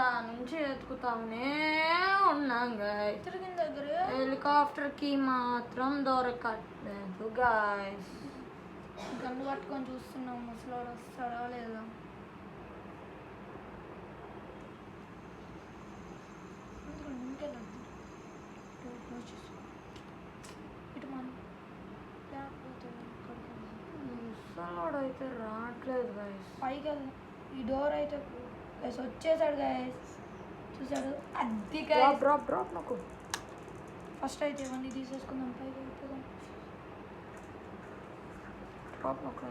కింద నుంచి ఎత్తుకుతానే ఉన్నాం గాయస్. తిరిగిన దగ్గర హెలికాప్టర్కి మాత్రం దొరకట్లేదు గాయస్. గన్ను పట్టుకొని చూస్తున్నాం ముసలోడు వస్తాడా లేదా. ఇటు మనం ముసలోడు అయితే రావట్లేదు గాయస్. పైకి వెళ్దాం. ఈ డోర్ అయితే గైస్ వచ్చేసాడు గాయస్. చూసాడు అది గాయస్. డ్రాప్ డ్రాప్ నాకు ఫస్ట్ అయితే ఇవన్నీ తీసేసుకుందాం. పైకి వెళ్ళిపోదాం. డ్రాప్ నాకు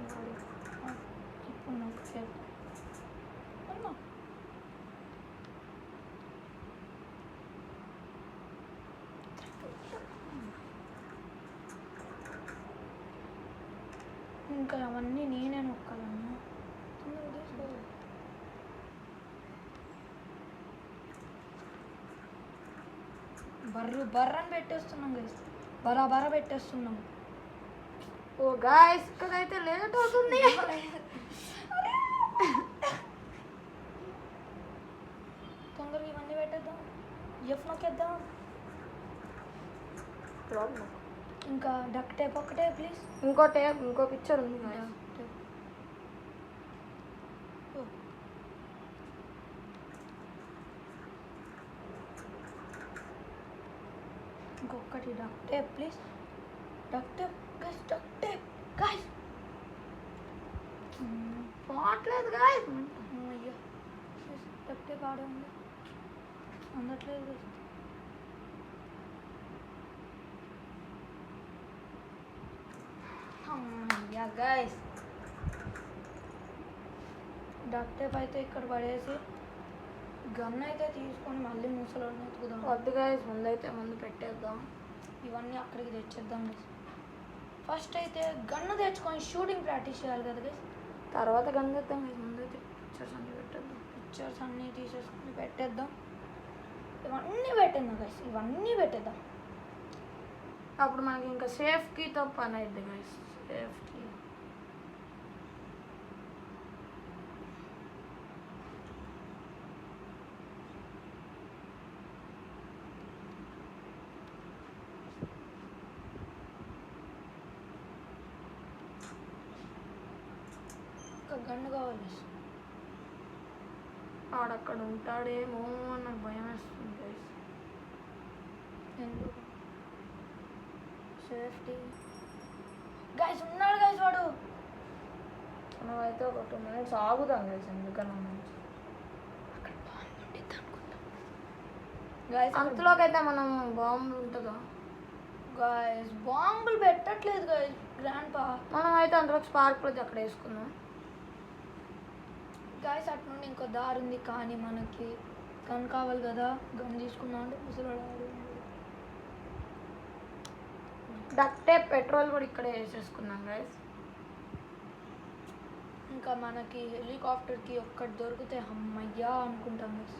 ఇప్పుడు నాకు సేపు ఇంకా అవన్నీ నేనే నొక్కాలన్నా. బర్రని పెట్టేస్తున్నాం గైస్. బరా పెట్టేస్తున్నాం. ఓ గాయస్ ఇక్కడైతే లేట్ అవుతుంది. తొందరగా ఇవన్నీ పెట్టేద్దాం. ఎఫ్ నొక్కేద్దాం. ఇంకా డక్ టేప్ ఒక్కటే ప్లీజ్. ఇంకో పిక్చర్ ఉంది గాయస్. ఇంకొకటి duck tape please. Duck tape guys. Duck tape guys. పోవట్లేదు గాయస్. అయ్యో డక్ టేప్ ఆడే ఉంది. అందట్లేదు గైస్. అమ్మయ్యా గైస్. డక్ టేప్ అయితే ఇక్కడ పడేసి గన్ అయితే తీసుకొని మళ్ళీ ముసలోడిని ఎత్తుకుదాం. వద్దు గాయస్, ముందు పెట్టేద్దాం. ఇవన్నీ అక్కడికి తెచ్చేద్దాం గైస్. ఫస్ట్ అయితే గన్ను తెచ్చుకొని షూటింగ్ ప్రాక్టీస్ చేయాలి కదా గైస్. తర్వాత గన్ తెద్దాం గైస్. ముందైతే పిక్చర్స్ అన్నీ పెట్టేద్దాం. పిక్చర్స్ అన్నీ తీసేసుకొని పెట్టేద్దాం. ఇవన్నీ పెట్టేద్దాం గైస్. ఇవన్నీ పెట్టేద్దాం. అప్పుడు మనకి ఇంకా సేఫ్టీతో పని అవుతుంది గైస్. సేఫ్టీ గన్ను కావాలి. ఆడక్కడ ఉంటాడేమో నాకు భయం వేస్తుంది గైస్. ఎందుకు సేఫ్టీ గైస్ ఉన్నాడు గైస్. వాడు మనమైతే ఒక 2 minutes ఆగుదాం గైస్. ఎందుకన్నా గైస్ అంతలోకి అయితే మనం బాంబులు ఉంటుందా గైస్. బాంబులు పెట్టట్లేదు గైస్. గ్రాండ్ పా మనం అయితే అందులో స్పార్క్ ప్లగ్ అక్కడ వేసుకుందాం గైస్. అటు నుండి ఇంకో దారి ఉంది కానీ మనకి గన్ కావాలి కదా. గన్ తీసుకున్నాం అంటే ముసలాడు. డక్ టేప్ పెట్రోల్ కూడా ఇక్కడే వేసేసుకున్నాం గైస్. ఇంకా మనకి హెలికాప్టర్కి ఒక్కటి దొరికితే అమ్మయ్యా అనుకుంటాం గైస్.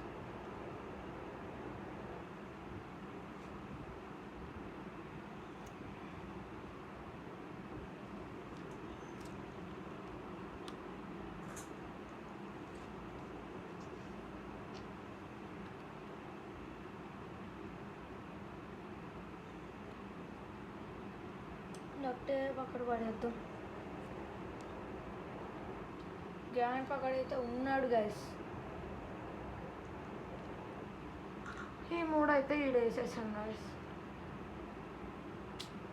డక్టే అక్కడ పడేద్దాం. గ్రాండ్ పక్కడైతే ఉన్నాడు గైస్. ఈ 3 అయితే ఈడ వేసేసాం గైస్.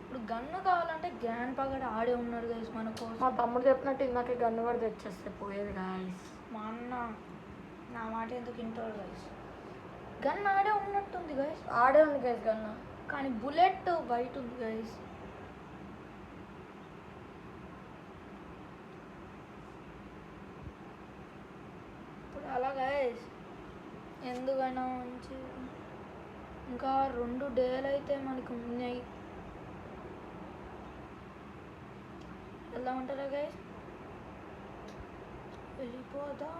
ఇప్పుడు గన్ను కావాలంటే గ్రాండ్ పక్కడ ఆడే ఉన్నాడు గైస్ మన కోసం. మా తమ్ముడు చెప్పినట్టు ఇందాక గన్ను కూడా తెచ్చేస్తే పోయేది గైస్. మా అన్న నా మాట ఎందుకు వింటాడు గైస్. గన్ ఆడే ఉన్నట్టుంది గైస్. ఆడే ఉంది గైస్ గన్ను, కానీ బుల్లెట్ బయట ఉంది గైస్. అలా గైస్ ఎందుకైనా మంచి ఇంకా 2 డేలు అయితే మనకు ఉన్నాయి. ఎలా ఉంటారా గైస్? వెళ్ళిపోదాం.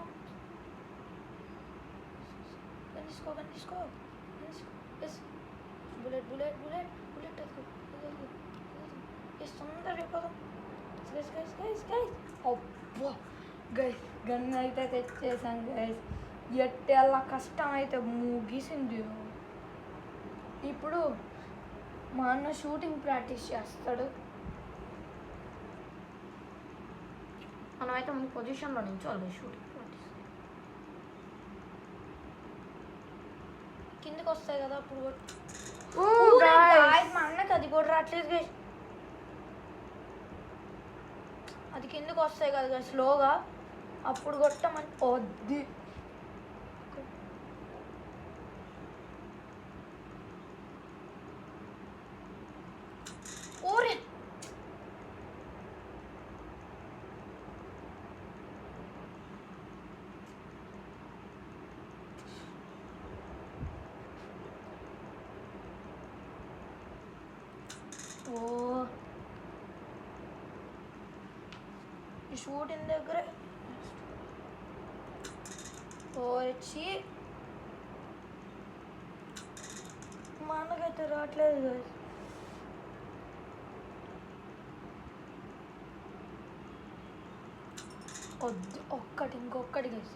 కనిసుకో బుల్లెట్ తొందరగా వెళ్ళిపోదాం గైస్. అబ్బా గైస్ గన్ అయితే తెచ్చేసాం గైస్. ఎట్టెళ్ళ కష్టం అయితే ముగిసింది. ఇప్పుడు మా అన్న షూటింగ్ ప్రాక్టీస్ చేస్తాడు. మనమైతే ముందు పొజిషన్లో నించోవాలి షూటింగ్ ప్రాక్టీస్. కిందకి వస్తాయి కదా అప్పుడు Oh, guys. మా అన్నకి అది కూడా రావట్లేదు గైస్. అది కిందకి వస్తాయి కదా స్లోగా, అప్పుడు కొట్టమని వద్ది. ఓరే ఓ ఈ షూటింగ్ దగ్గర వచ్చి మా అన్నకైతే రావట్లేదు guys. వద్దు ఇంకొకటి గైస్.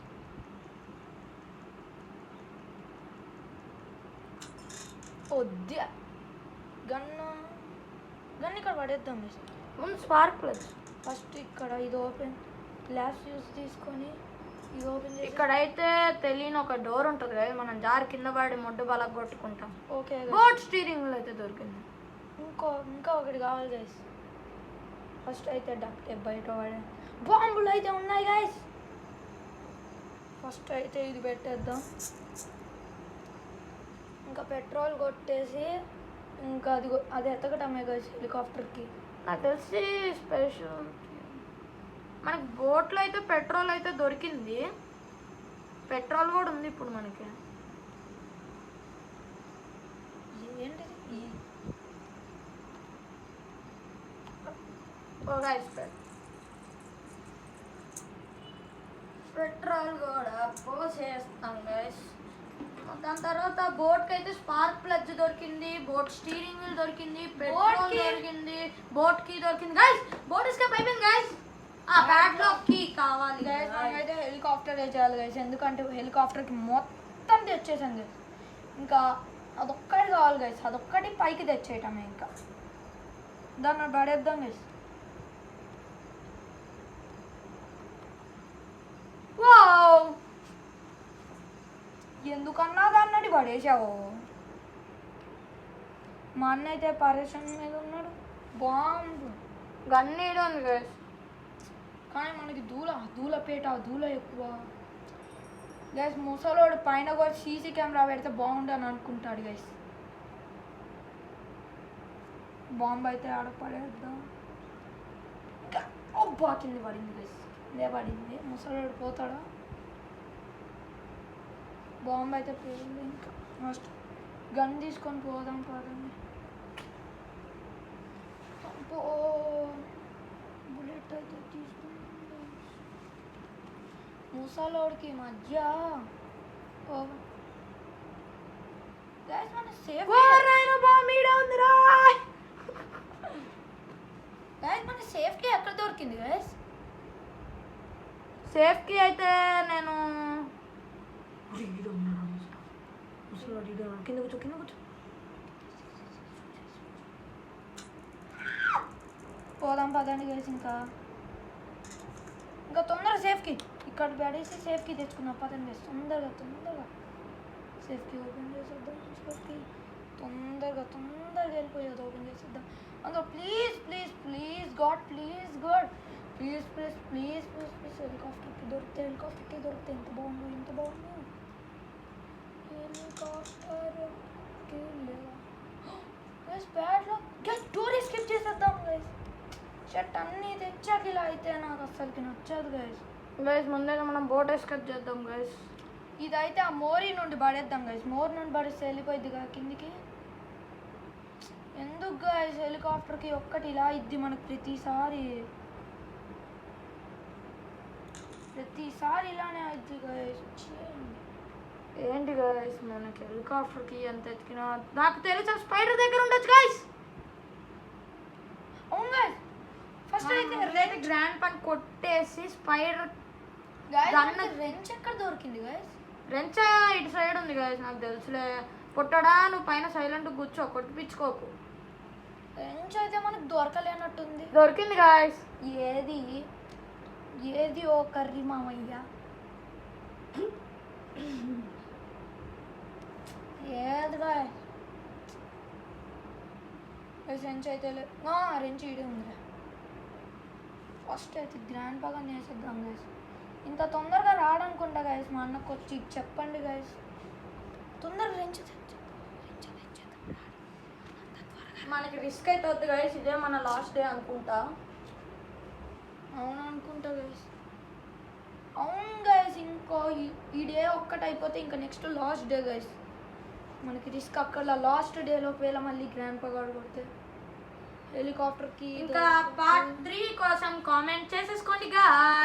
వద్దు గన్ను ఇక్కడ పడేద్దాం గైస్. ముందు స్పార్క్ ప్లగ్. ఫస్ట్ ఇక్కడ ఇది ఓపెన్ గ్లాస్ యూస్ తీసుకొని ఇది ఓపెన్ చేసి ఇక్కడైతే తెలియని ఒక డోర్ ఉంటుంది కదా, మనం జారి కింద పడి మొడ్డు బలగ కొట్టుకుంటాం. ఓకే బోట్ స్టీరింగ్ అయితే దొరికింది. ఇంకా ఒకటి కావాలి గైస్. ఫస్ట్ అయితే డక్ట్ బయట పడే బాంబులు అయితే ఉన్నాయి గైస్. ఫస్ట్ అయితే ఇది పెట్టేద్దాం. ఇంకా పెట్రోల్ కొట్టేసి ఇంకా అది ఎత్తకటమే గైస్ హెలికాప్టర్కి. నాకు తెలిసి స్పెషల్ మనకి బోట్లో అయితే పెట్రోల్ అయితే దొరికింది. పెట్రోల్ కూడా ఉంది ఇప్పుడు మనకి. ఏంటిది పెట్రోల్ కూడా పోసేస్తాం గైస్. దాని తర్వాత బోట్కి అయితే స్పార్క్ ప్లగ్ దొరికింది, బోట్ స్టీరింగ్ వీల్ దొరికింది, పెట్రోల్ దొరికింది, బోట్ కీ దొరికింది గైస్. బోట్ ఎస్కేప్ అయిపోయింది గైస్. ఆ ప్యాడ్లాక్ కీ కావాలి గైస్. మనమైతే హెలికాప్టర్ తెచ్చేయాలి గైస్, ఎందుకంటే హెలికాప్టర్కి మొత్తం తెచ్చేసాం గైస్. ఇంకా అదొక్కటి కావాలి గైస్, అదొక్కటి పైకి తెచ్చేయటమే. ఇంకా దాన్ని పడేద్దాం గైస్. ఎందుకన్నా దాన్ని పడేసావు? మా అన్న అయితే పరేషన్ మీద ఉన్నాడు. బాంబు గన్నీడు ఉంది గైస్. కానీ మనకి దూల ఎక్కువ గైస్. ముసలోడు పైన కూడా సీసీ కెమెరా పెడితే బాగుండు అని అనుకుంటాడు గైస్. బాంబు అయితే ఆడ పడేద్దాం. అబ్బా కింద పడింది గైస్. ఇదే పడింది. ముసలోడు పోతాడా? బాంబు అయితే పోయింది. ఇంకా ఫస్ట్ గన్ తీసుకొని పోదాం పదండి. బుల్లెట్ అయితే తీసుకుందాం. ముసలోడికి మధ్య మన సేఫ్ మన సేఫ్టీ ఎక్కడ దొరికింది గైస్? సేఫ్కి అయితే నేను కింద కూర్చో. పోదాం పదండి గైస్. ఇంకా తొందరగా సేఫ్కి ఇక్కడ పడేసి సేఫ్కి తెచ్చుకున్నాం. పదండి గైస్, తొందరగా సేఫ్కి ఓపెన్ చేసేద్దాం. సేఫ్కి తొందరగా వెళ్ళిపోయేది ఓపెన్ చేసేద్దాం. అందులో ప్లీజ్ గాడ్ ప్లీజ్ హెలికాప్టర్కి దొరికితే ఎంత బాగుంది. హెలికాప్టర్కి లేదా గైస్ బ్యాడ్లో గైస్ డోర్ ఎస్కేప్ చేసేద్దాం గైస్. షర్ట్ అన్నీ తెచ్చాక ఇలా అయితే నాకు అస్సలకి నచ్చదు గైస్. ముందైతే మనం బోట్ ఎస్కేప్ చేద్దాం గైస్. ఇదైతే ఆ మోరీ నుండి పడేద్దాం గైస్. మోరీ నుండి పడేస్తే వెళ్ళిపోయింది కదా కిందికి. ఎందుకు గైస్ హెలికాప్టర్కి ఒక్కటి ఇలా ఇద్ది మనకు ప్రతిసారి ఇలానే అవుద్ది గైస్. ఏంటి గైస్ మనకి హెలికాప్టర్కి ఎంత ఎత్తికినా నాకు తెలిసిన స్పైడర్ దగ్గర ఉండొచ్చు గైస్. అవును గైస్. ఫస్ట్ అయితే గ్రాండ్ పని కొట్టేసి స్పైడర్ రెంచ్ ఎక్కడ దొరికింది గైస్? రెంచా ఇటు సైడ్ ఉంది గాయస్, నాకు తెలుసులే. పుట్టడా నువ్వు పైన సైలెంట్ కూర్చో, కొట్టిపించుకోకు. రెంచ్ అయితే మనకు దొరకలేనట్టుంది. దొరికింది గాయస్. ఏది ఏది ఓ కర్రీ మామయ్య, ఏదిగా రెంచ్ అయితే రెంచ్ ఇడే ఉందిరా. ఫస్ట్ అయితే గ్రాండ్ బాగా నేసేద్దాం గైస్. ఇంత తొందరగా రాడనుకుంటా గైస్, మా అన్నకు వచ్చి చెప్పండి గైస్, తొందరగా రెంచ్ మనకి రిస్క్ అయితే వద్దు గైస్, ఇదే మన లాస్ట్ డే అనుకుంటా. అవును అనుకుంటా గైస్. అవును గైస్, ఇంకో ఈ డే ఒక్కటి అయిపోతే ఇంకా నెక్స్ట్ లాస్ట్ డే గైస్. మనకి రిస్క్ అక్కడ లాస్ట్ డేలో ఒకవేళ మళ్ళీ గ్రాండ్ పగాడు కొడితే హెలికాప్టర్కి. ఇంకా పార్ట్ 3 కోసం కామెంట్ చేసేసుకోండి గాయస్.